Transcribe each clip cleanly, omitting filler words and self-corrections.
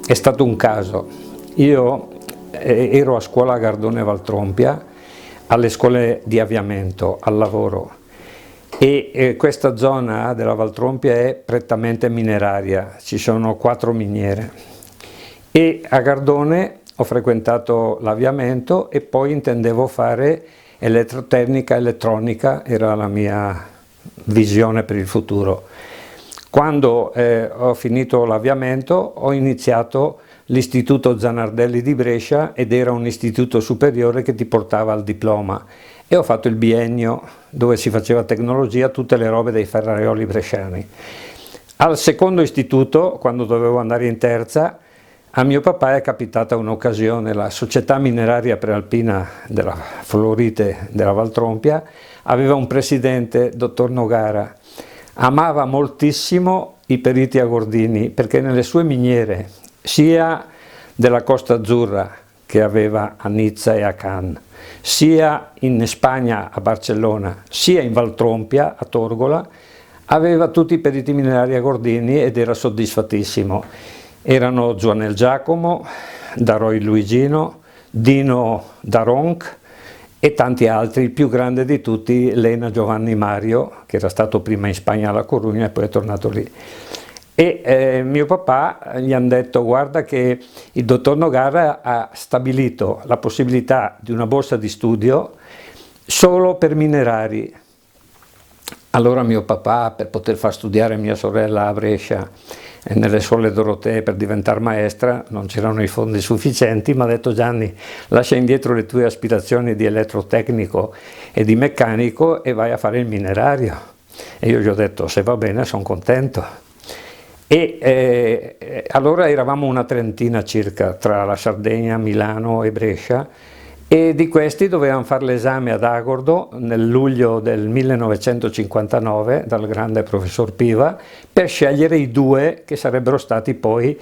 è stato un caso. Io ero a scuola a Gardone Valtrompia, alle scuole di avviamento, al lavoro, e questa zona della Valtrompia è prettamente mineraria, ci sono 4 miniere, e a Gardone ho frequentato l'avviamento e poi intendevo fare elettrotecnica, elettronica, era la mia visione per il futuro. Quando ho finito l'avviamento ho iniziato l'Istituto Zanardelli di Brescia ed era un istituto superiore che ti portava al diploma, e ho fatto il biennio dove si faceva tecnologia, tutte le robe dei ferraioli bresciani. Al secondo istituto, quando dovevo andare in terza, a mio papà è capitata un'occasione. La società mineraria prealpina della Fluorite della Valtrompia aveva un presidente, dottor Nogara. Amava moltissimo i periti agordini perché nelle sue miniere, sia della Costa Azzurra che aveva a Nizza e a Cannes, sia in Spagna a Barcellona, sia in Valtrompia a Torgola, aveva tutti i periti minerari agordini ed era soddisfattissimo. Erano Joanel Giacomo, Daroy Luigino, Dino Daronc e tanti altri, il più grande di tutti Lena Giovanni Mario, che era stato prima in Spagna alla Corugna e poi è tornato lì. E mio papà gli hanno detto: guarda che il dottor Nogara ha stabilito la possibilità di una borsa di studio solo per minerari. Allora mio papà, per poter far studiare mia sorella a Brescia nelle scuole Dorotee per diventare maestra, non c'erano i fondi sufficienti, mi ha detto: Gianni, lascia indietro le tue aspirazioni di elettrotecnico e di meccanico e vai a fare il minerario. E io gli ho detto: se va bene, sono contento. E allora eravamo una trentina circa tra la Sardegna, Milano e Brescia, e di questi dovevamo fare l'esame ad Agordo nel luglio del 1959 dal grande professor Piva per scegliere i 2 che sarebbero stati poi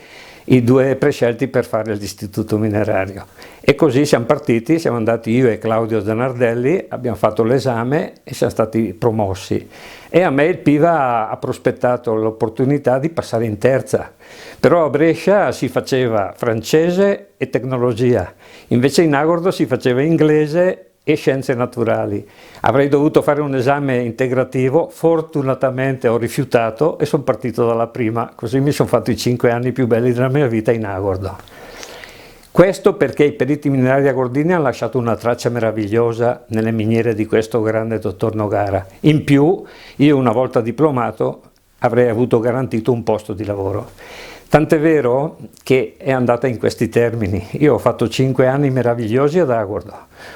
i 2 prescelti per fare l'istituto minerario. E così siamo partiti, siamo andati io e Claudio Zanardelli, abbiamo fatto l'esame e siamo stati promossi. E a me il Piva ha prospettato l'opportunità di passare in terza, però a Brescia si faceva francese e tecnologia, invece in Agordo si faceva inglese e scienze naturali. Avrei dovuto fare un esame integrativo, fortunatamente ho rifiutato e sono partito dalla prima, così mi sono fatto i 5 anni più belli della mia vita in Agordo. Questo perché i periti minerari agordini hanno lasciato una traccia meravigliosa nelle miniere di questo grande dottor Nogara. In più, io una volta diplomato avrei avuto garantito un posto di lavoro. Tant'è vero che è andata in questi termini. Io ho fatto 5 anni meravigliosi ad Agordo.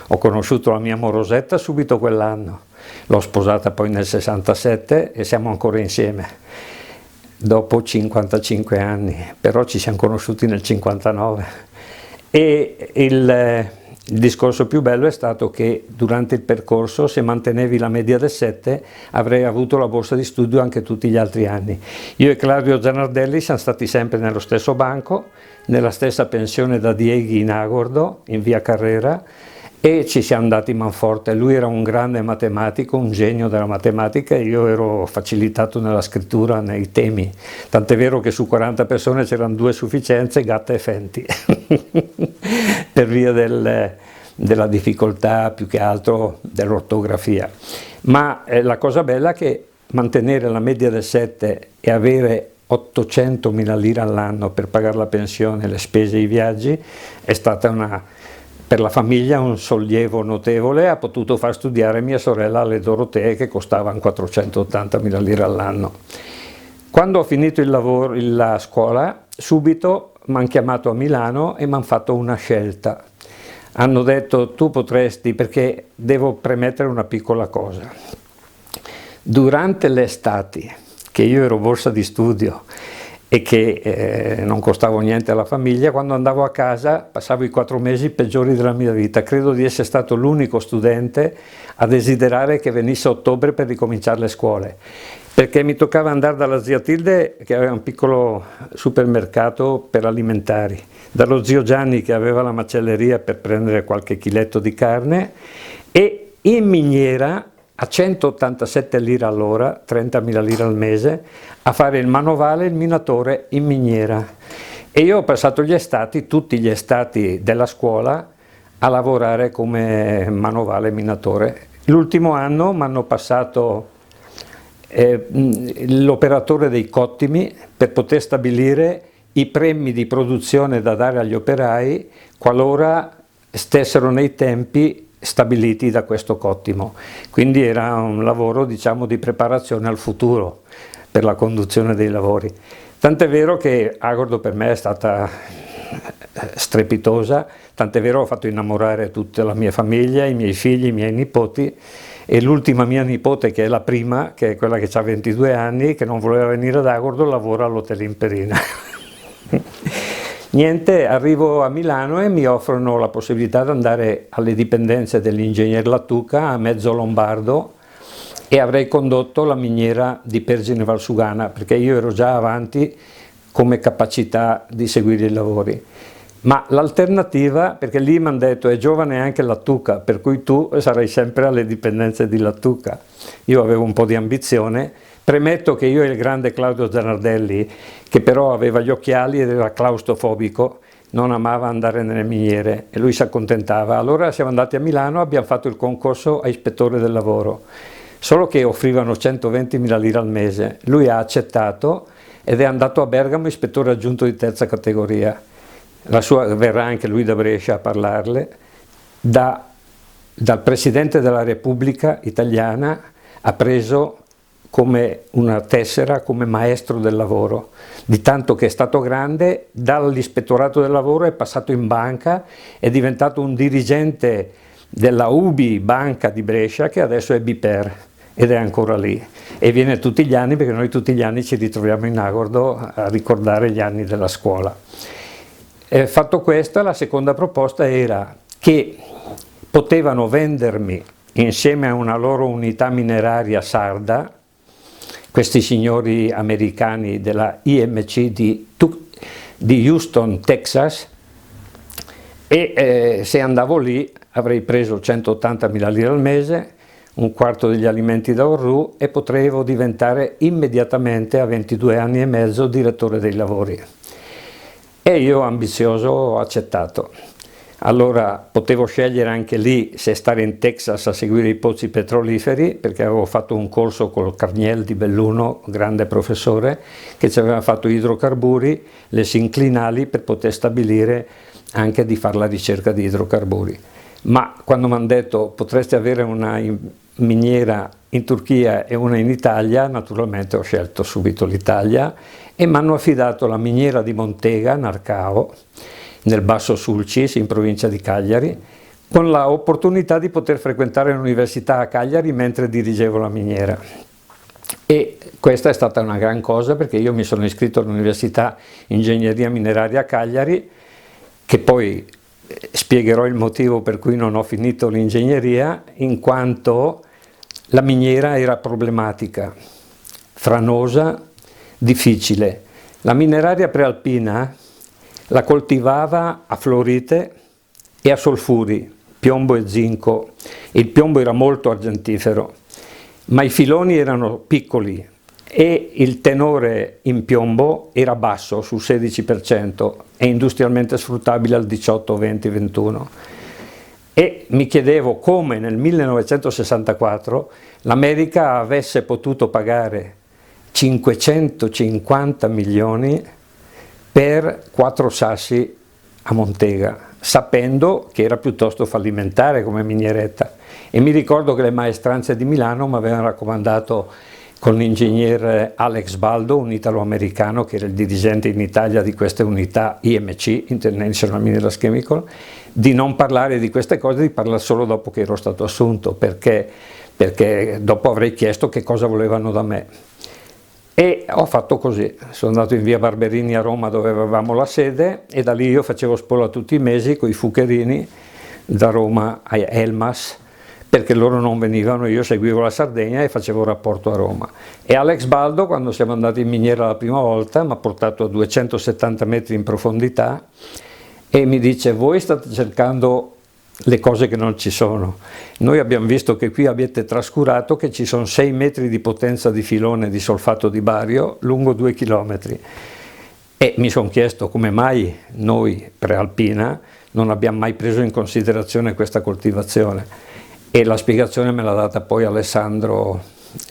Ho conosciuto la mia morosetta subito quell'anno. L'ho sposata poi nel 67 e siamo ancora insieme. Dopo 55 anni, però ci siamo conosciuti nel 59. E il discorso più bello è stato che durante il percorso, se mantenevi la media del 7, avrei avuto la borsa di studio anche tutti gli altri anni. Io e Claudio Zanardelli siamo stati sempre nello stesso banco, nella stessa pensione da Dieghi in Agordo, in via Carrera, e ci siamo dati manforte. Lui era un grande matematico, un genio della matematica, e io ero facilitato nella scrittura, nei temi. Tant'è vero che su 40 persone c'erano 2 sufficienze, Gatta e Fenti, per via della difficoltà, più che altro dell'ortografia. Ma la cosa bella è che mantenere la media del 7 e avere 800.000 lire all'anno per pagare la pensione, le spese e i viaggi è stata per la famiglia un sollievo notevole. Ha potuto far studiare mia sorella alle Dorotee, che costavano 480.000 lire all'anno. Quando ho finito il lavoro, la scuola, subito mi hanno chiamato a Milano e mi hanno fatto una scelta. Hanno detto: tu potresti, perché devo premettere una piccola cosa. Durante le estati, che io ero borsa di studio e che non costavo niente alla famiglia, quando andavo a casa passavo i 4 mesi peggiori della mia vita. Credo di essere stato l'unico studente a desiderare che venisse ottobre per ricominciare le scuole, perché mi toccava andare dalla zia Tilde, che aveva un piccolo supermercato per alimentari, dallo zio Gianni, che aveva la macelleria, per prendere qualche chiletto di carne, e in miniera a 187 lire all'ora, 30.000 lire al mese, a fare il manovale, il minatore in miniera. E io ho passato gli estati, tutti gli estati della scuola, a lavorare come manovale minatore. L'ultimo anno mi hanno passato l'operatore dei cottimi per poter stabilire i premi di produzione da dare agli operai qualora stessero nei tempi stabiliti da questo cottimo. Quindi era un lavoro, diciamo, di preparazione al futuro per la conduzione dei lavori. Tant'è vero che Agordo per me è stata strepitosa, tant'è vero che ho fatto innamorare tutta la mia famiglia, i miei figli, i miei nipoti, e l'ultima mia nipote, che è la prima, che è quella che ha 22 anni, che non voleva venire ad Agordo, lavora all'Hotel Imperina. Niente, arrivo a Milano e mi offrono la possibilità di andare alle dipendenze dell'ingegner Lattuca a Mezzo Lombardo, e avrei condotto la miniera di Pergine Valsugana, perché io ero già avanti come capacità di seguire i lavori. Ma l'alternativa, perché lì mi hanno detto è giovane anche Lattuca, per cui tu sarai sempre alle dipendenze di Lattuca. Io avevo un po' di ambizione. Premetto che io e il grande Claudio Zanardelli, che però aveva gli occhiali ed era claustrofobico, non amava andare nelle miniere e lui si accontentava. Allora siamo andati a Milano, abbiamo fatto il concorso a ispettore del lavoro, solo che offrivano 120.000 lire al mese. Lui ha accettato ed è andato a Bergamo ispettore aggiunto di terza categoria. Verrà anche lui da Brescia a parlarle. Dal Presidente della Repubblica italiana ha preso come una tessera come maestro del lavoro, di tanto che è stato grande. Dall'ispettorato del lavoro è passato in banca, è diventato un dirigente della UBI Banca di Brescia, che adesso è Biper, ed è ancora lì e viene tutti gli anni, perché noi tutti gli anni ci ritroviamo in Agordo a ricordare gli anni della scuola. Fatto questo, la seconda proposta era che potevano vendermi insieme a una loro unità mineraria sarda, questi signori americani della IMC di Houston, Texas, e se andavo lì avrei preso 180.000 lire al mese, un quarto degli alimenti da Orrù, e potevo diventare immediatamente a 22 anni e mezzo direttore dei lavori. E io, ambizioso, ho accettato. Allora potevo scegliere anche lì se stare in Texas a seguire i pozzi petroliferi, perché avevo fatto un corso col Carniel di Belluno, grande professore, che ci aveva fatto idrocarburi, le sinclinali, per poter stabilire anche di fare la ricerca di idrocarburi. Ma quando mi hanno detto potresti avere una miniera in Turchia e una in Italia, naturalmente ho scelto subito l'Italia e mi hanno affidato la miniera di Montega, Narcao, nel Basso Sulcis, in provincia di Cagliari, con l'opportunità di poter frequentare l'università a Cagliari mentre dirigevo la miniera. E questa è stata una gran cosa, perché io mi sono iscritto all'Università Ingegneria Mineraria a Cagliari, che poi spiegherò il motivo per cui non ho finito l'ingegneria, in quanto la miniera era problematica, franosa, difficile. La mineraria prealpina la coltivava a fluorite e a solfuri, piombo e zinco. Il piombo era molto argentifero, ma i filoni erano piccoli e il tenore in piombo era basso, sul 16%, e industrialmente sfruttabile al 18, 20, 21. E mi chiedevo come nel 1964 l'America avesse potuto pagare 550 milioni per 4 sassi a Montega, sapendo che era piuttosto fallimentare come minieretta. E mi ricordo che le maestranze di Milano mi avevano raccomandato, con l'ingegner Alex Baldo, un italo-americano che era il dirigente in Italia di queste unità IMC, International Minerals Chemical, di non parlare di queste cose, di parlare solo dopo che ero stato assunto, perché dopo avrei chiesto che cosa volevano da me. E ho fatto così, sono andato in via Barberini a Roma, dove avevamo la sede, e da lì io facevo spola tutti i mesi con i fucherini da Roma a Elmas, perché loro non venivano, io seguivo la Sardegna e facevo rapporto a Roma. E Alex Baldo, quando siamo andati in miniera la prima volta, mi ha portato a 270 metri in profondità e mi dice: voi state cercando le cose che non ci sono. Noi abbiamo visto che qui avete trascurato che ci sono 6 metri di potenza di filone di solfato di bario lungo 2 chilometri. E mi sono chiesto come mai noi Prealpina non abbiamo mai preso in considerazione questa coltivazione, e la spiegazione me l'ha data poi Alessandro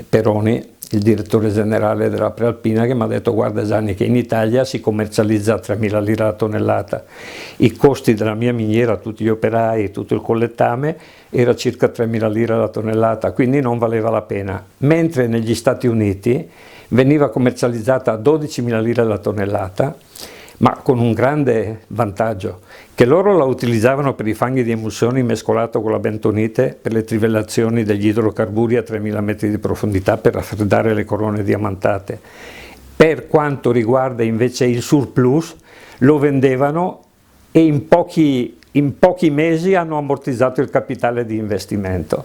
Peroni, il direttore generale della Prealpina, che mi ha detto: guarda Gianni, che in Italia si commercializza a 3.000 lire la tonnellata, i costi della mia miniera, tutti gli operai, tutto il collettame, era circa 3.000 lire la tonnellata, quindi non valeva la pena, mentre negli Stati Uniti veniva commercializzata a 12.000 lire la tonnellata, ma con un grande vantaggio, che loro la utilizzavano per i fanghi di emulsioni mescolato con la bentonite per le trivellazioni degli idrocarburi a 3.000 metri di profondità per raffreddare le corone diamantate. Per quanto riguarda invece il surplus, lo vendevano e in pochi mesi hanno ammortizzato il capitale di investimento.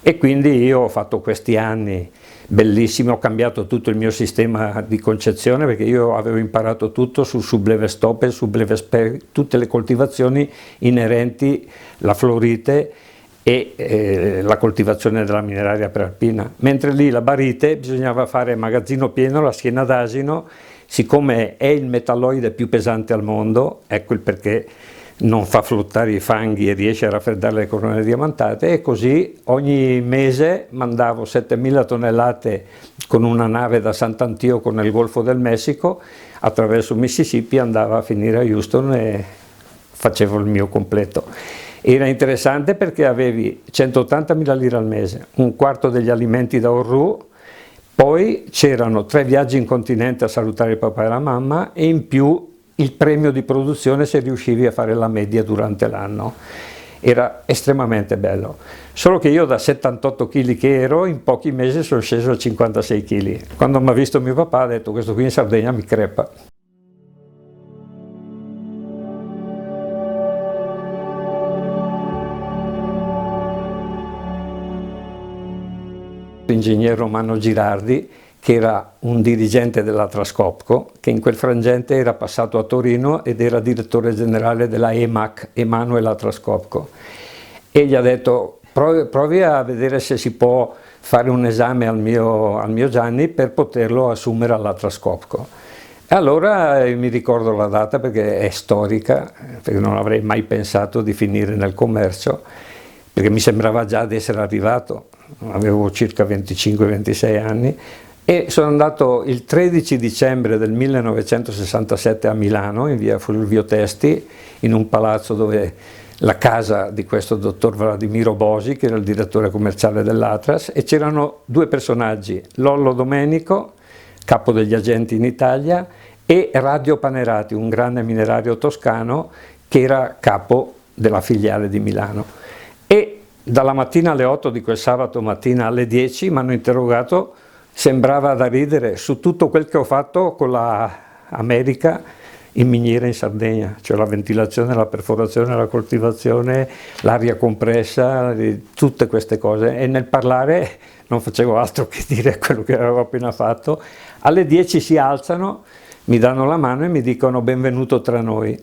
E quindi io ho fatto questi anni bellissimi, ho cambiato tutto il mio sistema di concezione, perché io avevo imparato tutto sul subleve stop e subleve spec, tutte le coltivazioni inerenti alla florite e la coltivazione della mineraria prealpina, mentre lì la barite bisognava fare magazzino pieno, la schiena d'asino, siccome è il metalloide più pesante al mondo, ecco il perché non fa flottare i fanghi e riesce a raffreddare le corone diamantate, e così ogni mese mandavo 7.000 tonnellate con una nave da Sant'Antioco nel Golfo del Messico, attraverso il Mississippi, andava a finire a Houston e facevo il mio completo. Era interessante perché avevi 180.000 lire al mese, un quarto degli alimenti da Orrù, poi c'erano 3 viaggi in continente a salutare il papà e la mamma, e in più il premio di produzione se riuscivi a fare la media durante l'anno. Era estremamente bello, solo che io da 78 kg che ero, in pochi mesi sono sceso a 56 kg. Quando mi ha visto mio papà ha detto: questo qui in Sardegna mi crepa. L'ingegnere Romano Girardi, che era un dirigente dell'Atlas Copco, che in quel frangente era passato a Torino ed era direttore generale della EMAC, Emanuel Atlas Copco, e gli ha detto: provi a vedere se si può fare un esame al mio Gianni per poterlo assumere all'Atlas Copco. E allora mi ricordo la data perché è storica, perché non avrei mai pensato di finire nel commercio, perché mi sembrava già di essere arrivato, avevo circa 25-26 anni, e sono andato il 13 dicembre del 1967 a Milano, in via Fulvio Testi, in un palazzo dove la casa di questo dottor Vladimiro Bosi, che era il direttore commerciale dell'Atlas, e c'erano 2 personaggi: Lollo Domenico, capo degli agenti in Italia, e Radio Panerati, un grande minerario toscano che era capo della filiale di Milano. E dalla mattina alle 8 di quel sabato mattina alle 10 mi hanno interrogato, sembrava da ridere, su tutto quel che ho fatto con la America in miniera in Sardegna, cioè la ventilazione, la perforazione, la coltivazione, l'aria compressa, tutte queste cose, e nel parlare non facevo altro che dire quello che avevo appena fatto. Alle 10 si alzano, mi danno la mano e mi dicono: benvenuto tra noi.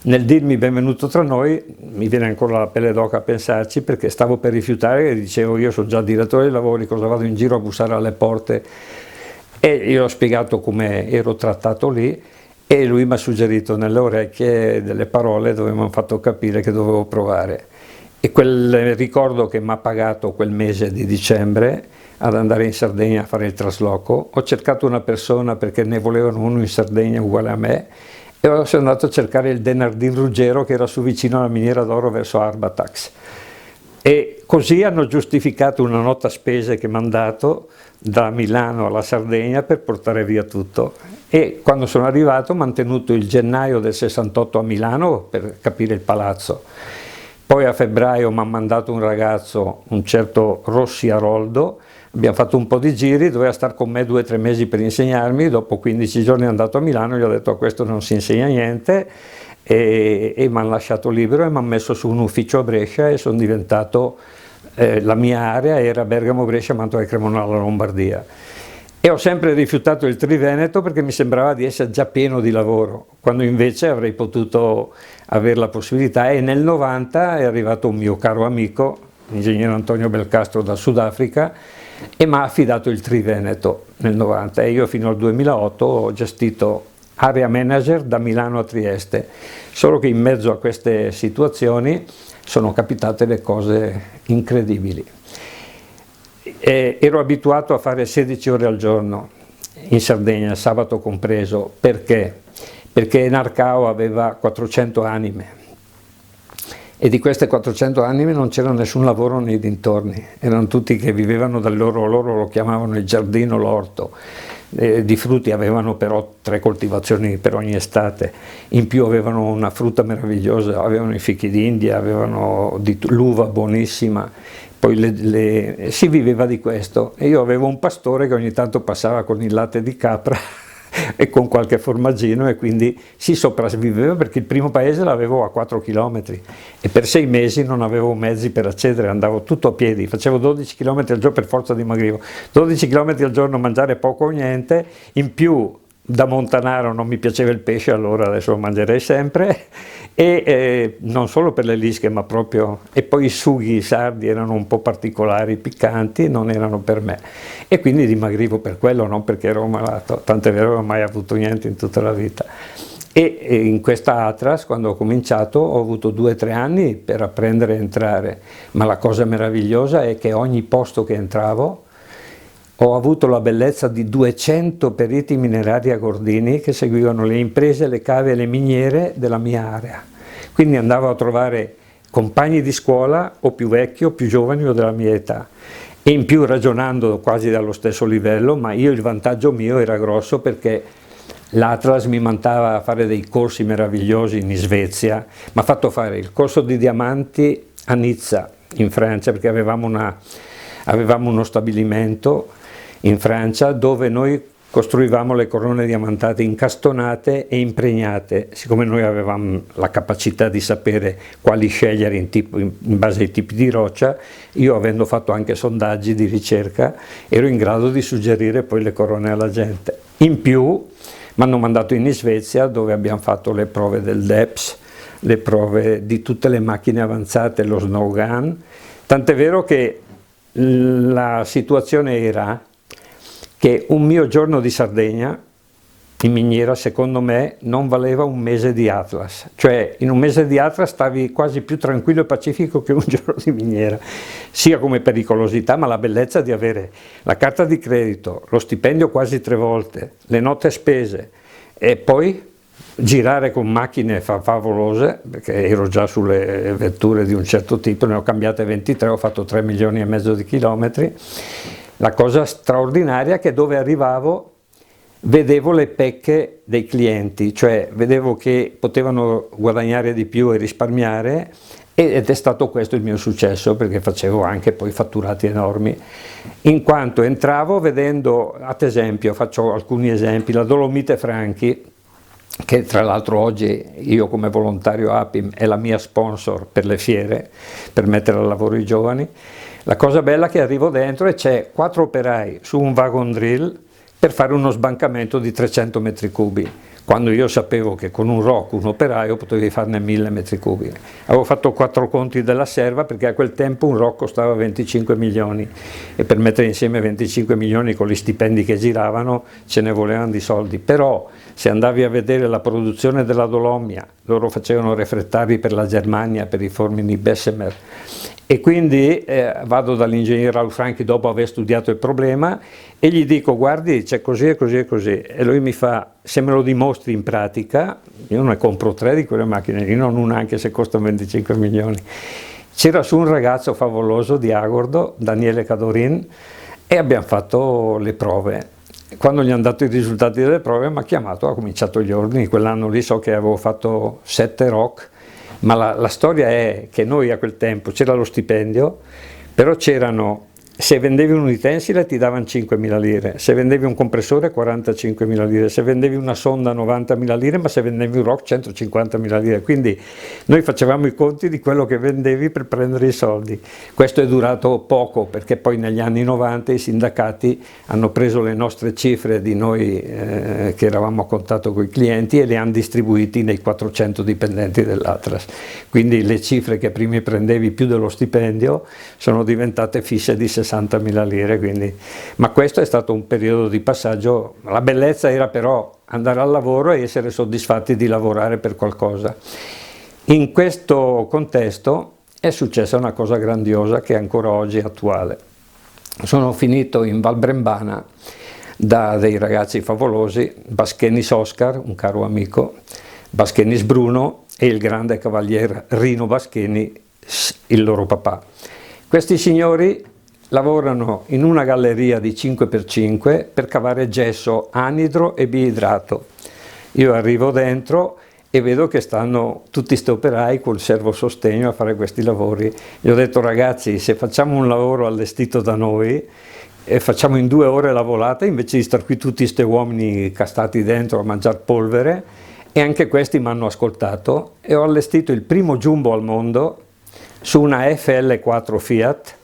Nel dirmi benvenuto tra noi mi viene ancora la pelle d'oca a pensarci, perché stavo per rifiutare e dicevo: io sono già direttore dei lavori, cosa vado in giro a bussare alle porte? E io ho spiegato come ero trattato lì, e lui mi ha suggerito nelle orecchie delle parole dove mi hanno fatto capire che dovevo provare. E quel ricordo che mi ha pagato quel mese di dicembre ad andare in Sardegna a fare il trasloco, ho cercato una persona perché ne volevano uno in Sardegna uguale a me, e sono andato a cercare il Denardin Ruggero, che era su vicino alla miniera d'oro verso Arbatax, e così hanno giustificato una nota spese che mi hanno dato da Milano alla Sardegna per portare via tutto. E quando sono arrivato ho mantenuto il gennaio del 68 a Milano per capire il palazzo. Poi a febbraio mi ha mandato un ragazzo, un certo Rossi Aroldo, abbiamo fatto un po' di giri, doveva stare con me 2 o 3 mesi per insegnarmi. Dopo 15 giorni è andato a Milano, gli ho detto: a questo non si insegna niente, e mi hanno lasciato libero e mi hanno messo su un ufficio a Brescia, e sono diventato, la mia area era Bergamo, Brescia, Mantova e Cremona, la Lombardia. E ho sempre rifiutato il Triveneto perché mi sembrava di essere già pieno di lavoro, quando invece avrei potuto avere la possibilità. E nel 90 è arrivato un mio caro amico, l'ingegnere Antonio Belcastro dal Sudafrica, e mi ha affidato il Triveneto nel 90, e io fino al 2008 ho gestito area manager da Milano a Trieste, solo che in mezzo a queste situazioni sono capitate le cose incredibili. Ero abituato a fare 16 ore al giorno in Sardegna, sabato compreso. Perché? Perché Narcao aveva 400 anime e di queste 400 anime non c'era nessun lavoro nei dintorni, erano tutti che vivevano loro lo chiamavano il giardino, l'orto. Di frutti avevano però 3 coltivazioni per ogni estate, in più avevano una frutta meravigliosa, avevano i fichi d'India, avevano l'uva buonissima, poi si viveva di questo. E io avevo un pastore che ogni tanto passava con il latte di capra e con qualche formaggino, e quindi si sopravviveva, perché il primo paese l'avevo a 4 chilometri e per 6 mesi non avevo mezzi per accedere, andavo tutto a piedi, facevo 12 chilometri al giorno, per forza dimagrivo, 12 chilometri al giorno, mangiare poco o niente, in più da montanaro non mi piaceva il pesce, allora adesso lo mangerei sempre, e non solo per le lische ma proprio, e poi i sughi sardi erano un po' particolari, piccanti, non erano per me, e quindi dimagrivo per quello, non perché ero malato, tant'è vero che non ho mai avuto niente in tutta la vita. E in questa Atlas, quando ho cominciato, ho avuto 2 o 3 anni per apprendere a entrare, ma la cosa meravigliosa è che ogni posto che entravo ho avuto la bellezza di 200 periti minerari agordini che seguivano le imprese, le cave e le miniere della mia area. Quindi andavo a trovare compagni di scuola o più vecchi o più giovani o della mia età, e in più ragionando quasi dallo stesso livello, ma io, il vantaggio mio era grosso perché l'Atlas mi mandava a fare dei corsi meravigliosi in Svezia, mi ha fatto fare il corso di diamanti a Nizza in Francia, perché avevamo uno stabilimento in Francia dove noi costruivamo le corone diamantate incastonate e impregnate. Siccome noi avevamo la capacità di sapere quali scegliere in base ai tipi di roccia, io, avendo fatto anche sondaggi di ricerca, ero in grado di suggerire poi le corone alla gente. In più mi hanno mandato in Svezia, dove abbiamo fatto le prove del DEPS, le prove di tutte le macchine avanzate, lo snow gun, tant'è vero che la situazione era che un mio giorno di Sardegna in miniera, secondo me, non valeva un mese di Atlas, cioè in un mese di Atlas stavi quasi più tranquillo e pacifico che un giorno di miniera, sia come pericolosità, ma la bellezza di avere la carta di credito, lo stipendio quasi 3 volte, le note spese, e poi girare con macchine favolose, perché ero già sulle vetture di un certo tipo, ne ho cambiate 23, ho fatto 3,5 milioni di chilometri. La cosa straordinaria è che dove arrivavo vedevo le pecche dei clienti, cioè vedevo che potevano guadagnare di più e risparmiare, ed è stato questo il mio successo, perché facevo anche poi fatturati enormi, in quanto entravo vedendo, ad esempio, faccio alcuni esempi, la Dolomite Franchi, che tra l'altro oggi io come volontario APIM è la mia sponsor per le fiere, per mettere al lavoro i giovani. La cosa bella è che arrivo dentro e c'è 4 operai su un wagon drill per fare uno sbancamento di 300 metri cubi, quando io sapevo che con un rock, un operaio, potevi farne 1000 metri cubi. Avevo fatto 4 conti della serva, perché a quel tempo un rock costava 25 milioni e per mettere insieme 25 milioni con gli stipendi che giravano ce ne volevano di soldi. Però se andavi a vedere la produzione della Dolomia, loro facevano refrattari per la Germania, per i formini Bessemer, e quindi vado dall'ingegnere Raul Franchi dopo aver studiato il problema e gli dico: guardi, c'è così e così e così, e lui mi fa: se me lo dimostri in pratica, io ne compro 3 di quelle macchine, io non una, anche se costano 25 milioni. C'era su un ragazzo favoloso di Agordo, Daniele Cadorin, e abbiamo fatto le prove. Quando gli hanno dato i risultati delle prove mi ha chiamato, ha cominciato gli ordini. Quell'anno lì so che avevo fatto 7 rock, ma la storia è che noi a quel tempo c'era lo stipendio, però c'erano, se vendevi un utensile ti davano 5.000 lire, se vendevi un compressore 45.000 lire, se vendevi una sonda 90.000 lire, ma se vendevi un rock 150.000 lire, quindi noi facevamo i conti di quello che vendevi per prendere i soldi. Questo è durato poco, perché poi negli anni 90 i sindacati hanno preso le nostre cifre di noi che eravamo a contatto con i clienti e le hanno distribuiti nei 400 dipendenti dell'Atlas, quindi le cifre che prima prendevi più dello stipendio sono diventate fisse di 60.000 lire, quindi. Ma questo è stato un periodo di passaggio. La bellezza era però andare al lavoro e essere soddisfatti di lavorare per qualcosa. In questo contesto è successa una cosa grandiosa che ancora oggi è attuale. Sono finito in Val Brembana da dei ragazzi favolosi, Baschenis Oscar, un caro amico, Baschenis Bruno e il grande cavalier Rino Bascheni, il loro papà. Questi signori lavorano in una galleria di 5x5 per cavare gesso anidro e biidrato. Io arrivo dentro e vedo che stanno tutti sti operai col servosostegno a fare questi lavori. Gli ho detto: ragazzi, se facciamo un lavoro allestito da noi e facciamo in 2 ore la volata, invece di star qui tutti sti uomini castati dentro a mangiare polvere. E anche questi mi hanno ascoltato e ho allestito il primo jumbo al mondo su una FL4 Fiat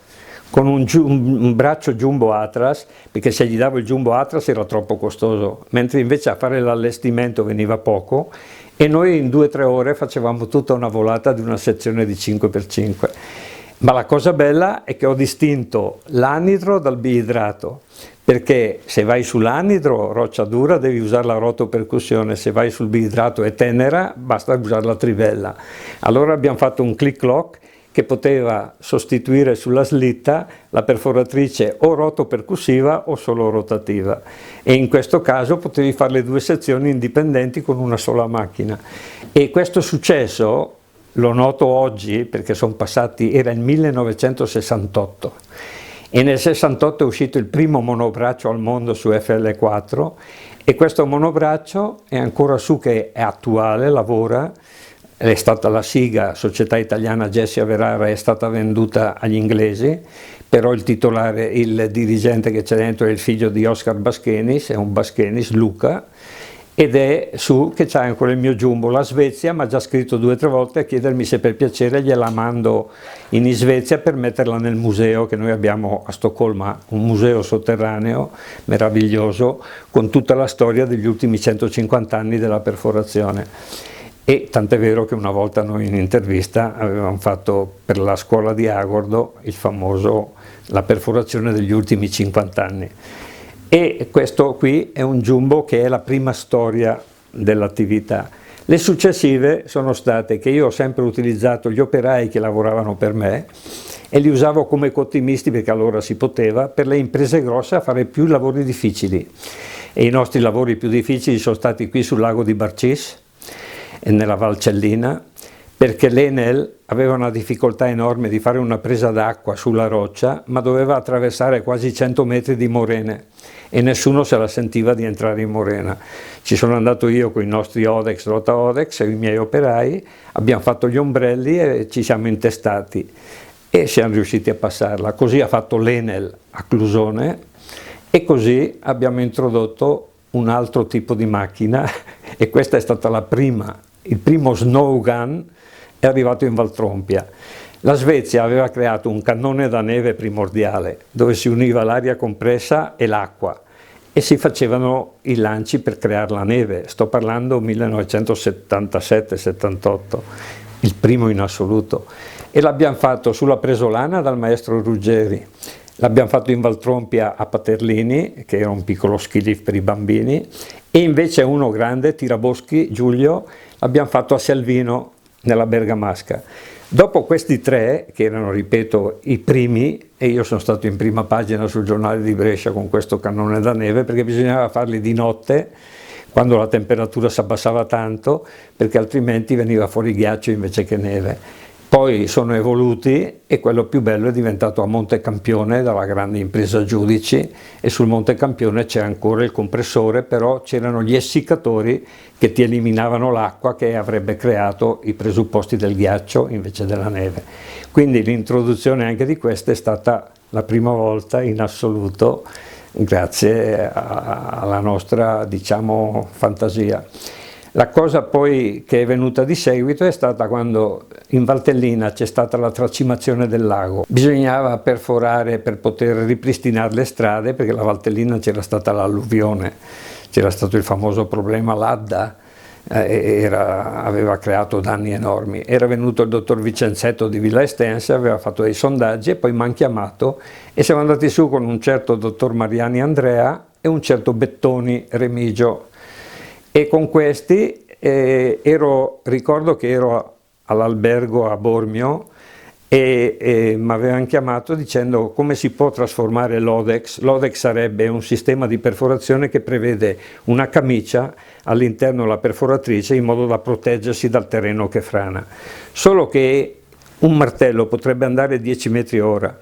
con un braccio Jumbo Atlas, perché se gli davo il Jumbo Atlas era troppo costoso, mentre invece a fare l'allestimento veniva poco, e noi in 2-3 ore facevamo tutta una volata di una sezione di 5x5. Ma la cosa bella è che ho distinto l'anidro dal biidrato, perché se vai sull'anidro, roccia dura, devi usare la rotopercussione, se vai sul biidrato è tenera, basta usare la trivella. Allora abbiamo fatto un click-lock che poteva sostituire sulla slitta la perforatrice o rotopercussiva o solo rotativa, e in questo caso potevi fare le 2 sezioni indipendenti con una sola macchina. E questo successo lo noto oggi perché sono passati, era il 1968 e nel 68 è uscito il primo monobraccio al mondo su FL4, e questo monobraccio è ancora su, che è attuale, lavora. È stata la SIGA, Società Italiana Gessi Averara, è stata venduta agli inglesi, però il titolare, il dirigente che c'è dentro è il figlio di Oscar Baschenis, è un Baschenis, Luca, ed è su che c'è ancora il mio jumbo. La Svezia mi ha già scritto 2 o 3 volte a chiedermi se per piacere gliela mando in Svezia per metterla nel museo che noi abbiamo a Stoccolma, un museo sotterraneo meraviglioso con tutta la storia degli ultimi 150 anni della perforazione. E tant'è vero che una volta noi in intervista avevamo fatto per la scuola di Agordo il famoso la perforazione degli ultimi 50 anni. E questo qui è un jumbo che è la prima storia dell'attività. Le successive sono state che io ho sempre utilizzato gli operai che lavoravano per me e li usavo come cottimisti, perché allora si poteva, per le imprese grosse a fare più lavori difficili. E i nostri lavori più difficili sono stati qui sul lago di Barcis e nella Valcellina, perché l'Enel aveva una difficoltà enorme di fare una presa d'acqua sulla roccia, ma doveva attraversare quasi 100 metri di morene e nessuno se la sentiva di entrare in morena. Ci sono andato io con i nostri Odex, Rota Odex e i miei operai, abbiamo fatto gli ombrelli e ci siamo intestati e siamo riusciti a passarla. Così ha fatto l'Enel a Clusone e così abbiamo introdotto un altro tipo di macchina e questa è stata la prima. Il primo snow gun è arrivato in Valtrompia. La Svezia aveva creato un cannone da neve primordiale dove si univa l'aria compressa e l'acqua e si facevano i lanci per creare la neve. Sto parlando 1977-78, il primo in assoluto. E l'abbiamo fatto sulla Presolana dal maestro Ruggeri. L'abbiamo fatto in Valtrompia a Paterlini, che era un piccolo ski lift per i bambini, e invece uno grande, Tiraboschi, Giulio, l'abbiamo fatto a Selvino, nella Bergamasca. Dopo questi 3, che erano, ripeto, i primi, e io sono stato in prima pagina sul giornale di Brescia con questo cannone da neve, perché bisognava farli di notte, quando la temperatura si abbassava tanto, perché altrimenti veniva fuori ghiaccio invece che neve. Poi sono evoluti e quello più bello è diventato a Monte Campione dalla grande impresa Giudici, e sul Monte Campione c'è ancora il compressore, però c'erano gli essiccatori che ti eliminavano l'acqua che avrebbe creato i presupposti del ghiaccio invece della neve. Quindi l'introduzione anche di questa è stata la prima volta in assoluto, grazie alla nostra, diciamo, fantasia. La cosa poi che è venuta di seguito è stata quando in Valtellina c'è stata la tracimazione del lago. Bisognava perforare per poter ripristinare le strade, perché la Valtellina c'era stata l'alluvione, c'era stato il famoso problema Ladda, aveva creato danni enormi. Era venuto il dottor Vicenzetto di Villa Estense, aveva fatto dei sondaggi e poi mi hanno chiamato e siamo andati su con un certo dottor Mariani Andrea e un certo Bettoni Remigio. e con questi ricordo che ero all'albergo a Bormio e mi avevano chiamato dicendo come si può trasformare l'Odex. L'Odex sarebbe un sistema di perforazione che prevede una camicia all'interno della perforatrice in modo da proteggersi dal terreno che frana. Solo che un martello potrebbe andare 10 metri ora,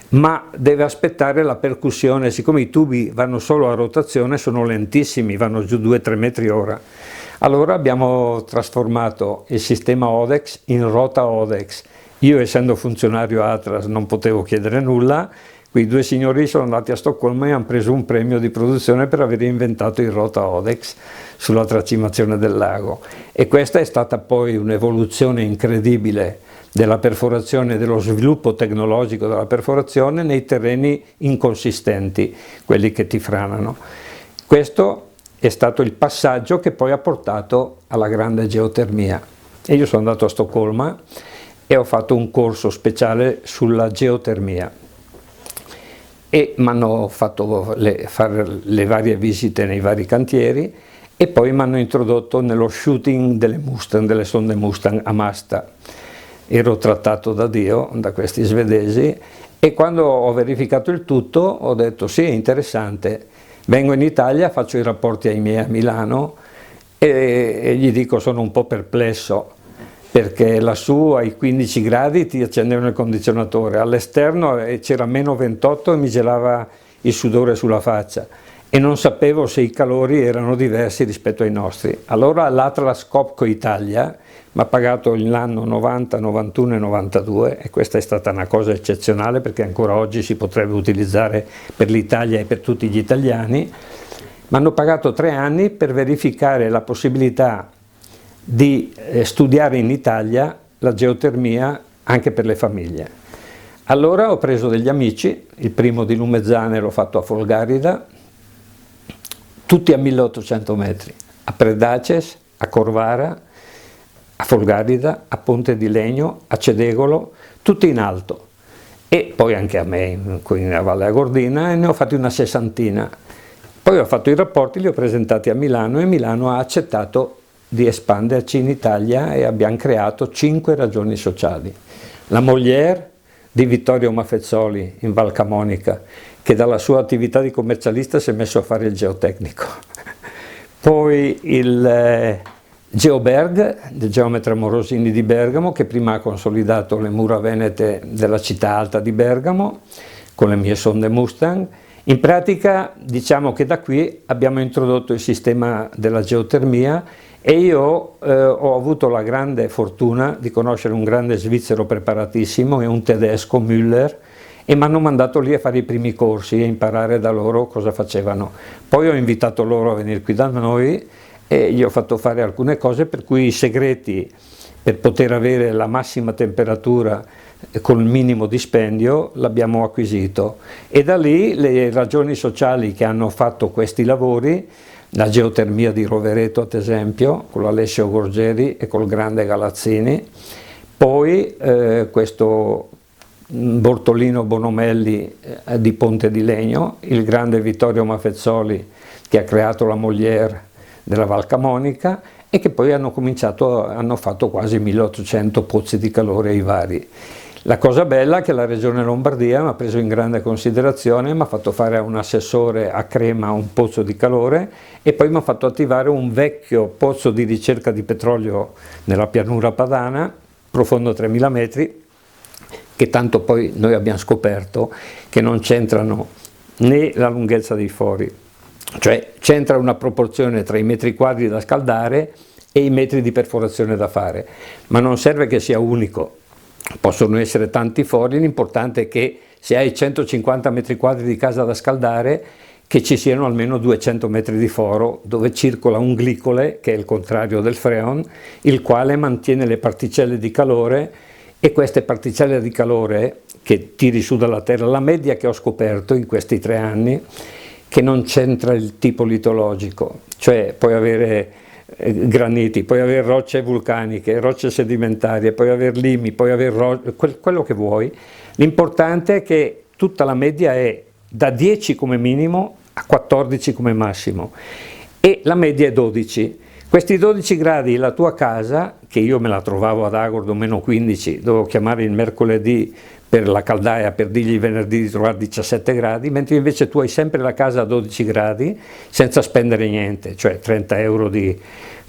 ma deve aspettare la percussione. Siccome i tubi vanno solo a rotazione, sono lentissimi, vanno giù 2-3 metri ora. Allora abbiamo trasformato il sistema Odex in rota Odex. Io, essendo funzionario Atlas, non potevo chiedere nulla. Quei due signori sono andati a Stoccolma e hanno preso un premio di produzione per aver inventato il rota Odex sulla tracimazione del lago. E questa è stata poi un'evoluzione incredibile della perforazione, dello sviluppo tecnologico della perforazione nei terreni inconsistenti, quelli che ti franano. Questo è stato il passaggio che poi ha portato alla grande geotermia. E io sono andato a Stoccolma e ho fatto un corso speciale sulla geotermia e mi hanno fatto fare le varie visite nei vari cantieri e poi mi hanno introdotto nello shooting delle Mustang, delle sonde Mustang a Masta. Ero trattato da Dio, da questi svedesi, e quando ho verificato il tutto ho detto sì, è interessante, vengo in Italia, faccio i rapporti ai miei a Milano e gli dico sono un po' perplesso, perché lassù ai 15 gradi ti accendevano il condizionatore, all'esterno c'era meno 28 e mi gelava il sudore sulla faccia e non sapevo se i calori erano diversi rispetto ai nostri. Allora l'Atlas Copco Italia mi ha pagato l'anno 90, 91 e 92 e questa è stata una cosa eccezionale perché ancora oggi si potrebbe utilizzare per l'Italia e per tutti gli italiani. Mi hanno pagato 3 anni per verificare la possibilità di studiare in Italia la geotermia anche per le famiglie. Allora ho preso degli amici, il primo di Lumezzane l'ho fatto a Folgarida, tutti a 1800 metri, a Predaces, a Corvara, a Folgarida, a Ponte di Legno, a Cedegolo, tutti in alto, e poi anche a me, qui nella Valle Agordina, e ne ho fatti una 60. Poi ho fatto i rapporti, li ho presentati a Milano e Milano ha accettato di espanderci in Italia e abbiamo creato 5 ragioni sociali. La Molière di Vittorio Maffezzoli in Val Camonica, che dalla sua attività di commercialista si è messo a fare il geotecnico. Poi il Geoberg, del geometra Morosini di Bergamo, che prima ha consolidato le mura venete della città alta di Bergamo con le mie sonde Mustang. In pratica diciamo che da qui abbiamo introdotto il sistema della geotermia e io ho avuto la grande fortuna di conoscere un grande svizzero preparatissimo e un tedesco, Müller, e mi hanno mandato lì a fare i primi corsi e imparare da loro cosa facevano. Poi ho invitato loro a venire qui da noi e gli ho fatto fare alcune cose per cui i segreti per poter avere la massima temperatura col minimo dispendio l'abbiamo acquisito e da lì le ragioni sociali che hanno fatto questi lavori, la geotermia di Rovereto ad esempio, con l'Alessio Gorgeri e col grande Galazzini, poi questo Bortolino Bonomelli di Ponte di Legno, il grande Vittorio Maffezzoli che ha creato la Molière della Val Camonica e che poi hanno fatto quasi 1800 pozzi di calore ai vari. La cosa bella è che la Regione Lombardia mi ha preso in grande considerazione, mi ha fatto fare a un assessore a Crema un pozzo di calore e poi mi ha fatto attivare un vecchio pozzo di ricerca di petrolio nella pianura padana, profondo 3000 metri, che tanto poi noi abbiamo scoperto che non c'entrano né la lunghezza dei fori, cioè c'entra una proporzione tra i metri quadri da scaldare e i metri di perforazione da fare, ma non serve che sia unico. Possono essere tanti fori, l'importante è che se hai 150 metri quadri di casa da scaldare, che ci siano almeno 200 metri di foro dove circola un glicole, che è il contrario del freon, il quale mantiene le particelle di calore e queste particelle di calore che tiri su dalla terra, la media che ho scoperto in questi 3 anni, che non c'entra il tipo litologico, cioè puoi avere graniti, puoi avere rocce vulcaniche, rocce sedimentarie, puoi avere limi, puoi avere quello che vuoi. L'importante è che tutta la media è da 10 come minimo a 14 come massimo e la media è 12. Questi 12 gradi, la tua casa, che io me la trovavo ad Agordo meno 15, dovevo chiamare il mercoledì per la caldaia per dirgli venerdì di trovare 17 gradi, mentre invece tu hai sempre la casa a 12 gradi senza spendere niente, cioè 30 euro di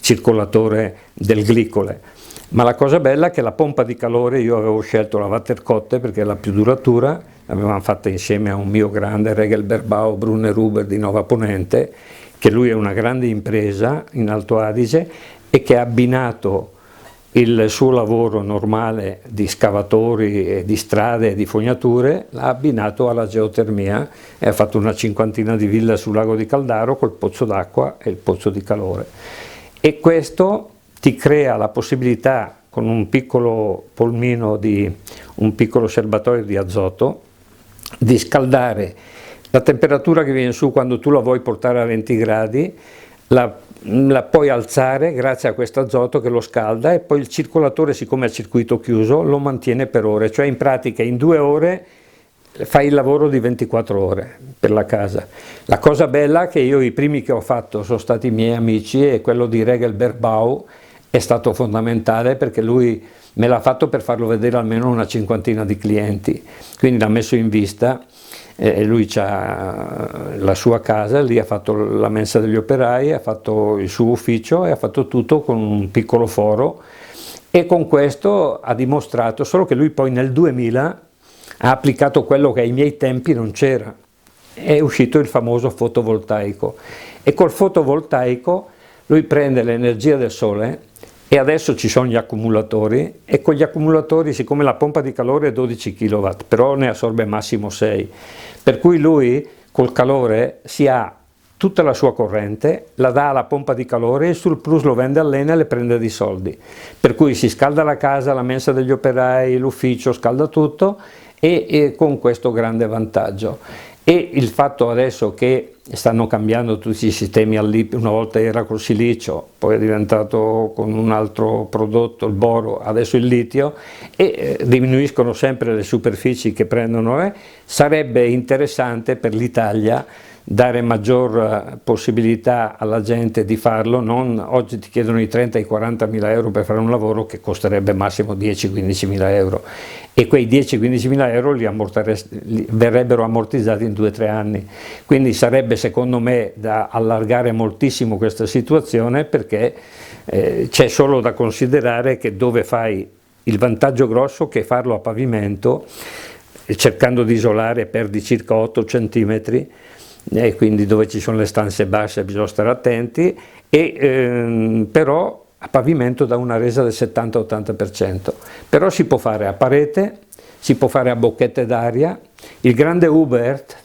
circolatore del glicole. Ma la cosa bella è che la pompa di calore, io avevo scelto la Waterkotte perché è la più duratura, l'avevamo fatta insieme a un mio grande Regelberbau Brunner Huber di Nova Ponente, che lui è una grande impresa in Alto Adige e che ha abbinato il suo lavoro normale di scavatori, di strade e di fognature, l'ha abbinato alla geotermia e ha fatto una cinquantina di ville sul lago di Caldaro col pozzo d'acqua e il pozzo di calore. E questo ti crea la possibilità, con un piccolo polmino un piccolo serbatoio di azoto, di scaldare la temperatura che viene su quando tu la vuoi portare a 20 gradi, la puoi alzare grazie a questo azoto che lo scalda, e poi il circolatore, siccome è a circuito chiuso, lo mantiene per ore, cioè in pratica in 2 ore fai il lavoro di 24 ore per la casa. La cosa bella è che io i primi che ho fatto sono stati i miei amici, e quello di Regelberbau è stato fondamentale perché lui me l'ha fatto per farlo vedere almeno una cinquantina di clienti, quindi l'ha messo in vista. Lui ha la sua casa, lì ha fatto la mensa degli operai, ha fatto il suo ufficio e ha fatto tutto con un piccolo foro, e con questo ha dimostrato, solo che lui poi nel 2000 ha applicato quello che ai miei tempi non c'era, è uscito il famoso fotovoltaico, e col fotovoltaico lui prende l'energia del sole, e adesso ci sono gli accumulatori, e con gli accumulatori, siccome la pompa di calore è 12 kW, però ne assorbe massimo 6, per cui lui col calore si ha tutta la sua corrente, la dà alla pompa di calore, e il surplus lo vende all'Enel e prende dei soldi, per cui si scalda la casa, la mensa degli operai, l'ufficio, scalda tutto, e con questo grande vantaggio. E il fatto adesso che stanno cambiando tutti i sistemi al LIP, una volta era col silicio, poi è diventato con un altro prodotto, il boro, adesso il litio, e diminuiscono sempre le superfici che prendono, sarebbe interessante per l'Italia dare maggior possibilità alla gente di farlo. Non, oggi ti chiedono i 30 e i 40 mila euro per fare un lavoro che costerebbe massimo 10-15 mila euro, e quei 10-15 mila euro verrebbero ammortizzati in 2-3 anni, quindi sarebbe secondo me da allargare moltissimo questa situazione, perché c'è solo da considerare che dove fai il vantaggio grosso che è farlo a pavimento, cercando di isolare, perdi circa 8 centimetri, e quindi dove ci sono le stanze basse bisogna stare attenti, però a pavimento dà una resa del 70-80%, però si può fare a parete, si può fare a bocchette d'aria. Il grande Hubert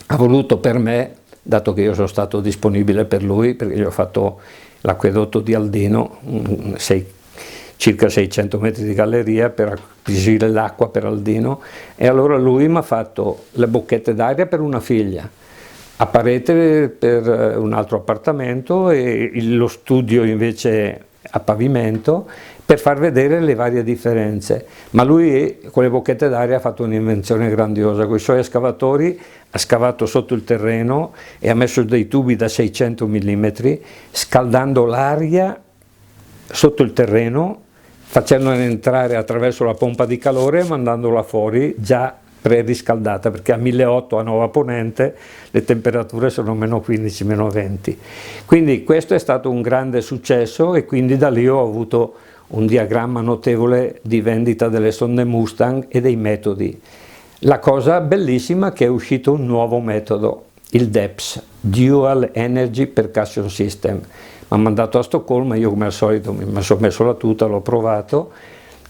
ha voluto per me, dato che io sono stato disponibile per lui, perché gli ho fatto l'acquedotto di Aldino, circa 600 metri di galleria per acquisire l'acqua per Aldino, e allora lui mi ha fatto le bocchette d'aria per una figlia, a parete per un altro appartamento, e lo studio invece a pavimento, per far vedere le varie differenze. Ma lui con le bocchette d'aria ha fatto un'invenzione grandiosa, con i suoi escavatori ha scavato sotto il terreno e ha messo dei tubi da 600 mm, scaldando l'aria sotto il terreno, facendola entrare attraverso la pompa di calore e mandandola fuori già preriscaldata, perché a 1800 a Nova Ponente le temperature sono meno 15, meno 20. Quindi questo è stato un grande successo, e quindi da lì ho avuto un diagramma notevole di vendita delle sonde Mustang e dei metodi. La cosa bellissima è che è uscito un nuovo metodo, il DEPS, Dual Energy Percussion System. Mi ha mandato a Stoccolma, io come al solito mi sono messo la tuta, l'ho provato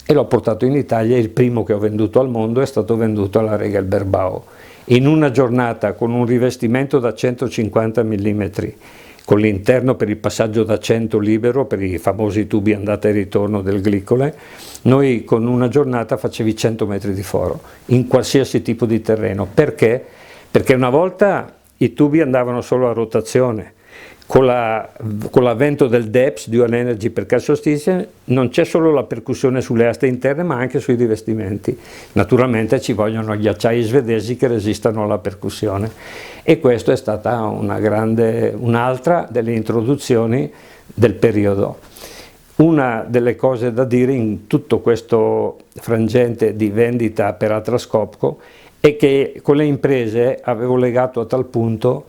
e l'ho portato in Italia. Il primo che ho venduto al mondo è stato venduto alla Regelberbau. In una giornata, con un rivestimento da 150 mm, con l'interno per il passaggio da 100 libero, per i famosi tubi andata e ritorno del glicole, noi con una giornata facevi 100 metri di foro, in qualsiasi tipo di terreno. Perché? Perché una volta i tubi andavano solo a rotazione. con l'avvento del DEPS, Dual Energy Percussion System, non c'è solo la percussione sulle aste interne ma anche sui rivestimenti. Naturalmente ci vogliono gli acciai svedesi che resistano alla percussione, e questa è stata un'altra delle introduzioni del periodo. Una delle cose da dire in tutto questo frangente di vendita per Atlas è che con le imprese avevo legato a tal punto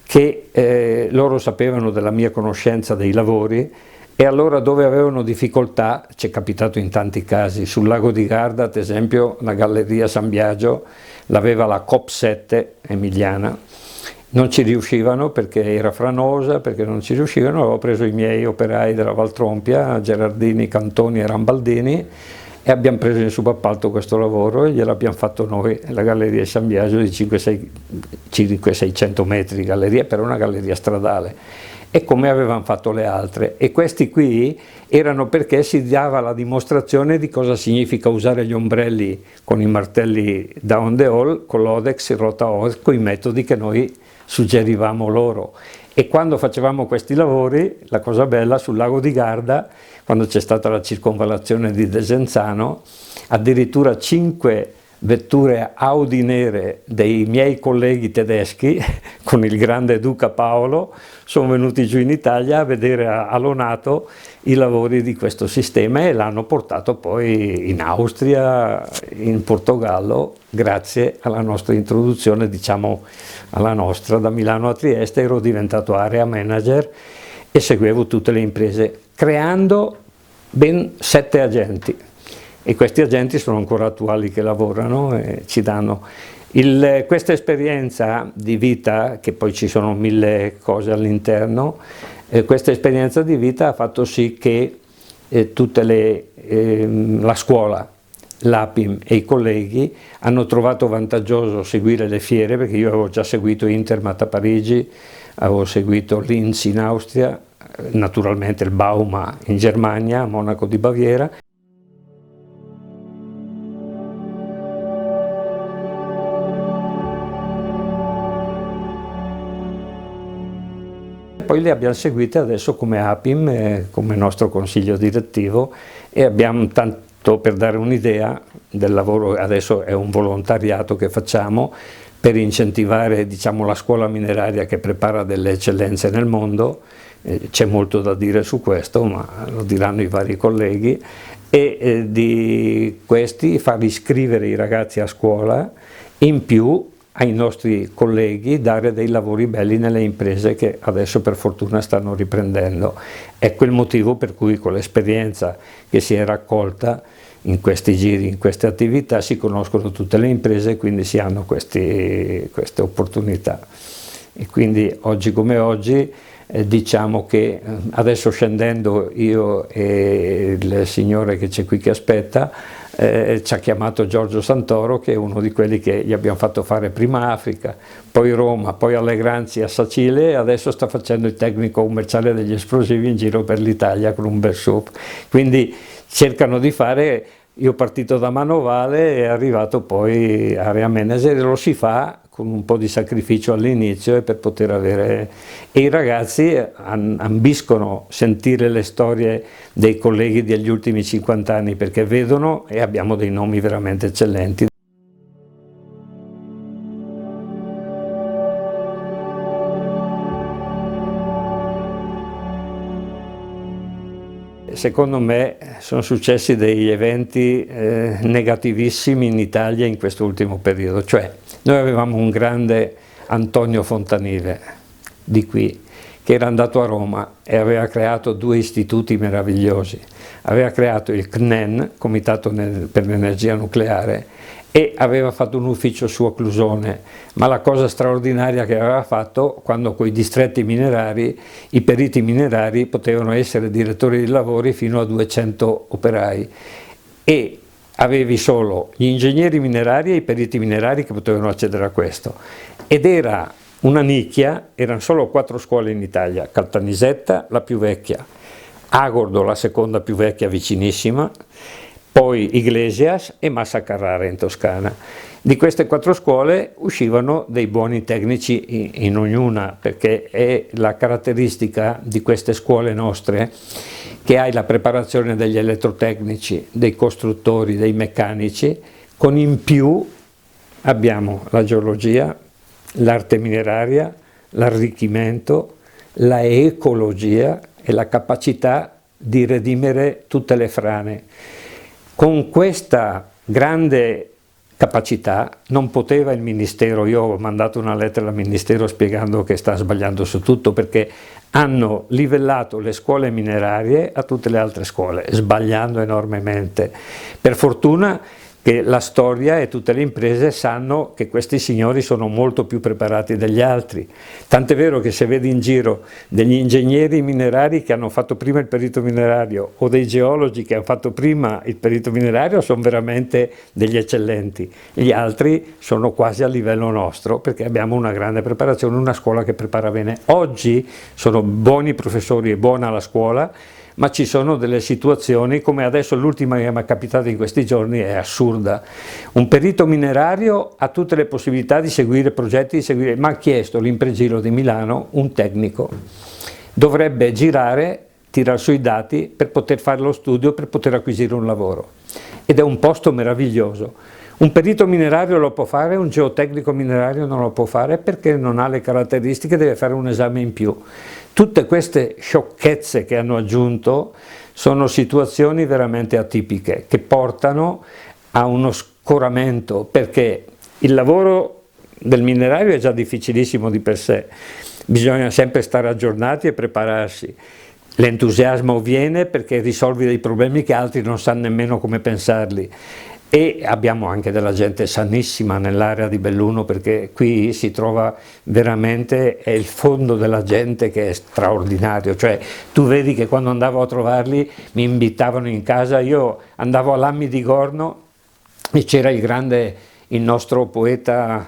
che loro sapevano della mia conoscenza dei lavori, e allora dove avevano difficoltà, ci è capitato in tanti casi, sul lago di Garda ad esempio la Galleria San Biagio l'aveva la COP7 emiliana, non ci riuscivano perché era franosa, perché non ci riuscivano, avevo preso i miei operai della Valtrompia, Gerardini, Cantoni e Rambaldini, e abbiamo preso in subappalto questo lavoro e gliel'abbiamo fatto noi, la Galleria San Biagio di 500-600 metri di galleria, per una galleria stradale, e come avevano fatto le altre. E questi qui erano perché si dava la dimostrazione di cosa significa usare gli ombrelli con i martelli down the hole, con l'Odex, il Rota-Odex, con i metodi che noi suggerivamo loro. E quando facevamo questi lavori, la cosa bella, sul lago di Garda, quando c'è stata la circonvallazione di Desenzano, addirittura 5 vetture Audi nere dei miei colleghi tedeschi con il grande Duca Paolo sono venuti giù in Italia a vedere a Lonato i lavori di questo sistema, e l'hanno portato poi in Austria, in Portogallo, grazie alla nostra introduzione, diciamo alla nostra, da Milano a Trieste. Ero diventato area manager e seguivo tutte le imprese, creando ben 7 agenti, e questi agenti sono ancora attuali che lavorano e ci danno questa esperienza di vita, che poi ci sono 1000 cose all'interno. Questa esperienza di vita ha fatto sì che la scuola, l'APIM e i colleghi hanno trovato vantaggioso seguire le fiere, perché io avevo già seguito Intermat a Parigi, avevo seguito Linz in Austria, naturalmente il Bauma in Germania, a Monaco di Baviera. Poi le abbiamo seguite adesso come APIM, come nostro consiglio direttivo, e abbiamo, tanto per dare un'idea del lavoro, adesso è un volontariato che facciamo per incentivare, diciamo, la scuola mineraria che prepara delle eccellenze nel mondo. C'è molto da dire su questo, ma lo diranno i vari colleghi, e di questi far iscrivere i ragazzi a scuola, in più ai nostri colleghi dare dei lavori belli nelle imprese che adesso per fortuna stanno riprendendo. Ecco il motivo per cui, con l'esperienza che si è raccolta in questi giri, in queste attività, si conoscono tutte le imprese e quindi si hanno queste opportunità. E quindi oggi come oggi diciamo che adesso, scendendo io e il signore che c'è qui che aspetta, ci ha chiamato Giorgio Santoro, che è uno di quelli che gli abbiamo fatto fare prima Africa, poi Roma, poi Allegranzi a Sacile, e adesso sta facendo il tecnico commerciale degli esplosivi in giro per l'Italia con un bel SUP. Quindi cercano di fare, io partito da manovale e arrivato poi area manager, e lo si fa con un po' di sacrificio all'inizio e per poter avere... E i ragazzi ambiscono sentire le storie dei colleghi degli ultimi 50 anni, perché vedono, e abbiamo dei nomi veramente eccellenti. Secondo me sono successi degli eventi negativissimi in Italia in questo ultimo periodo. Cioè, noi avevamo un grande Antonio Fontanile di qui, che era andato a Roma e aveva creato 2 istituti meravigliosi. Aveva creato il CNEN, Comitato per l'Energia Nucleare, e aveva fatto un ufficio su occlusone, ma la cosa straordinaria che aveva fatto, quando con i distretti minerari, i periti minerari potevano essere direttori di lavori fino a 200 operai, e avevi solo gli ingegneri minerari e i periti minerari che potevano accedere a questo, ed era una nicchia, erano solo 4 scuole in Italia: Caltanissetta, la più vecchia, Agordo, la seconda più vecchia vicinissima, poi Iglesias e Massa Carrara in Toscana. Di queste 4 scuole uscivano dei buoni tecnici in ognuna, perché è la caratteristica di queste scuole nostre che hai la preparazione degli elettrotecnici, dei costruttori, dei meccanici, con in più abbiamo la geologia, l'arte mineraria, l'arricchimento, la ecologia e la capacità di redimere tutte le frane. Con questa grande capacità non poteva il Ministero, io ho mandato una lettera al Ministero spiegando che sta sbagliando su tutto, perché hanno livellato le scuole minerarie a tutte le altre scuole, sbagliando enormemente. Per fortuna che la storia e tutte le imprese sanno che questi signori sono molto più preparati degli altri. Tant'è vero che se vedi in giro degli ingegneri minerari che hanno fatto prima il perito minerario o dei geologi che hanno fatto prima il perito minerario, sono veramente degli eccellenti. Gli altri sono quasi a livello nostro, perché abbiamo una grande preparazione, una scuola che prepara bene. Oggi sono buoni professori e buona la scuola, ma ci sono delle situazioni, come adesso l'ultima che mi è capitata in questi giorni è assurda. Un perito minerario ha tutte le possibilità di seguire progetti, ma ha chiesto l'Impregilo di Milano un tecnico. Dovrebbe girare, tirar su i dati per poter fare lo studio, per poter acquisire un lavoro. Ed è un posto meraviglioso. Un perito minerario lo può fare, un geotecnico minerario non lo può fare perché non ha le caratteristiche, deve fare un esame in più. Tutte queste sciocchezze che hanno aggiunto sono situazioni veramente atipiche che portano a uno scoramento, perché il lavoro del minerario è già difficilissimo di per sé, bisogna sempre stare aggiornati e prepararsi. L'entusiasmo viene perché risolvi dei problemi che altri non sanno nemmeno come pensarli. E abbiamo anche della gente sanissima nell'area di Belluno, perché qui si trova veramente, è il fondo della gente che è straordinario, cioè tu vedi che quando andavo a trovarli mi invitavano in casa, io andavo a Lammi di Gorno e c'era il nostro poeta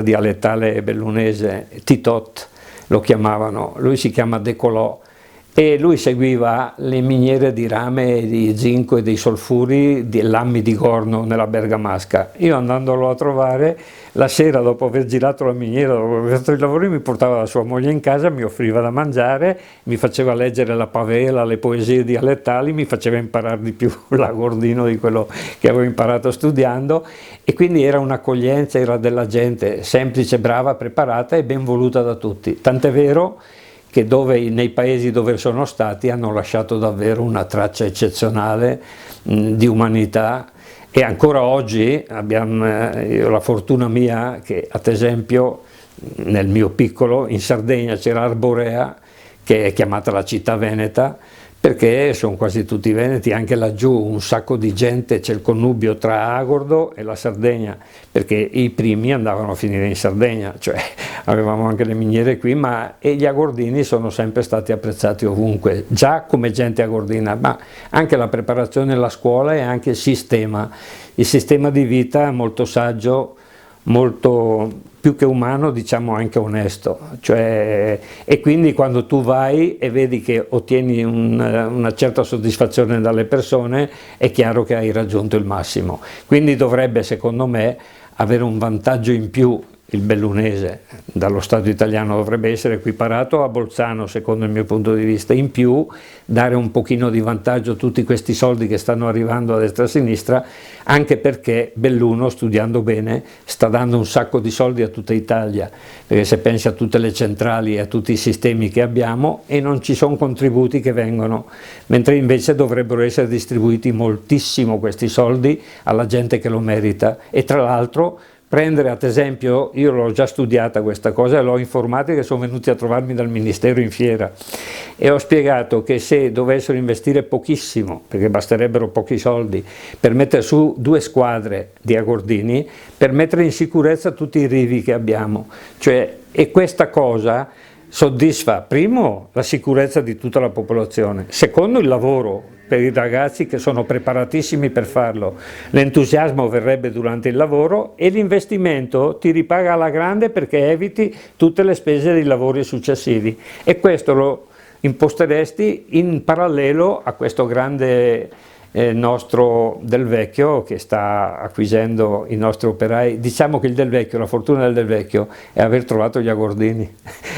dialettale bellunese, Titot lo chiamavano, lui si chiama De Colò, e lui seguiva le miniere di rame, di zinco e dei solfuri di Lammi di Gorno nella Bergamasca. Io andandolo a trovare, la sera dopo aver girato la miniera, dopo aver fatto i lavori, mi portava la sua moglie in casa, mi offriva da mangiare, mi faceva leggere la Pavela, le poesie dialettali, mi faceva imparare di più l'agordino di quello che avevo imparato studiando, e quindi era un'accoglienza, era della gente semplice, brava, preparata e ben voluta da tutti. Tant'è vero che nei paesi dove sono stati hanno lasciato davvero una traccia eccezionale di umanità, e ancora oggi abbiamo la fortuna mia che, ad esempio, nel mio piccolo, in Sardegna c'era Arborea, che è chiamata la città veneta, perché sono quasi tutti veneti, anche laggiù un sacco di gente, c'è il connubio tra Agordo e la Sardegna, perché i primi andavano a finire in Sardegna, cioè avevamo anche le miniere qui, e gli agordini sono sempre stati apprezzati ovunque, già come gente agordina, ma anche la preparazione alla scuola e anche il sistema di vita molto saggio, molto più che umano, diciamo anche onesto, cioè, e quindi quando tu vai e vedi che ottieni una certa soddisfazione dalle persone, è chiaro che hai raggiunto il massimo. Quindi dovrebbe, secondo me, avere un vantaggio in più il bellunese dallo Stato italiano, dovrebbe essere equiparato a Bolzano secondo il mio punto di vista, in più dare un pochino di vantaggio a tutti questi soldi che stanno arrivando a destra e a sinistra, anche perché Belluno, studiando bene, sta dando un sacco di soldi a tutta Italia, perché se pensi a tutte le centrali e a tutti i sistemi che abbiamo, e non ci sono contributi che vengono, mentre invece dovrebbero essere distribuiti moltissimo questi soldi alla gente che lo merita. E tra l'altro prendere, ad esempio, io l'ho già studiata questa cosa e l'ho informata, che sono venuti a trovarmi dal Ministero in fiera, e ho spiegato che se dovessero investire pochissimo, perché basterebbero pochi soldi, per mettere su 2 squadre di agordini, per mettere in sicurezza tutti i rivi che abbiamo, cioè, e questa cosa soddisfa, primo, la sicurezza di tutta la popolazione, secondo, il lavoro per i ragazzi che sono preparatissimi per farlo, l'entusiasmo verrebbe durante il lavoro, e l'investimento ti ripaga alla grande perché eviti tutte le spese dei lavori successivi, e questo lo imposteresti in parallelo a questo grande nostro Del Vecchio, che sta acquisendo i nostri operai. Diciamo che il Del Vecchio, la fortuna del Del Vecchio è aver trovato gli agordini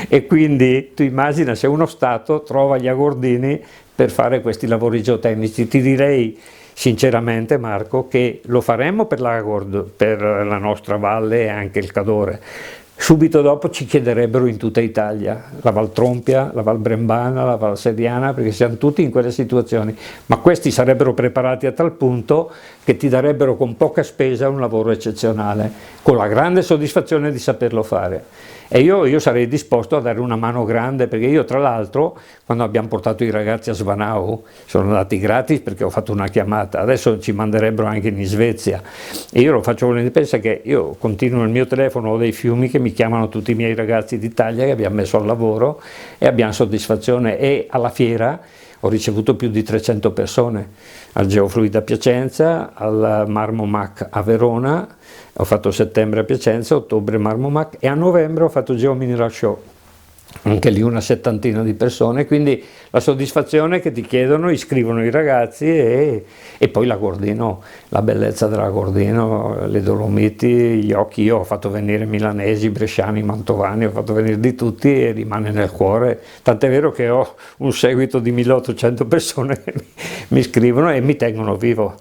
e quindi tu immagina se uno Stato trova gli agordini per fare questi lavori geotecnici. Ti direi sinceramente, Marco, che lo faremo per la nostra valle e anche il Cadore. Subito dopo ci chiederebbero in tutta Italia, la Val Trompia, la Val Brembana, la Val Seriana, perché siamo tutti in quelle situazioni, ma questi sarebbero preparati a tal punto che ti darebbero con poca spesa un lavoro eccezionale, con la grande soddisfazione di saperlo fare. E io sarei disposto a dare una mano grande, perché io tra l'altro quando abbiamo portato i ragazzi a Svanau sono andati gratis perché ho fatto una chiamata, adesso ci manderebbero anche in Svezia e io lo faccio volentieri. Pensa che io continuo il mio telefono, ho dei fiumi che mi chiamano tutti i miei ragazzi d'Italia che abbiamo messo al lavoro e abbiamo soddisfazione, e alla fiera ho ricevuto più di 300 persone, al Geofluid a Piacenza, al Marmomac a Verona, ho fatto settembre a Piacenza, ottobre Marmomac e a novembre ho fatto Geomineral Show, anche lì una settantina di persone, quindi la soddisfazione che ti chiedono, iscrivono i ragazzi e poi l'Agordino, la bellezza dell'Agordino, le Dolomiti, gli occhi. Io ho fatto venire milanesi, bresciani, mantovani, ho fatto venire di tutti e rimane nel cuore, tant'è vero che ho un seguito di 1800 persone che mi scrivono e mi tengono vivo.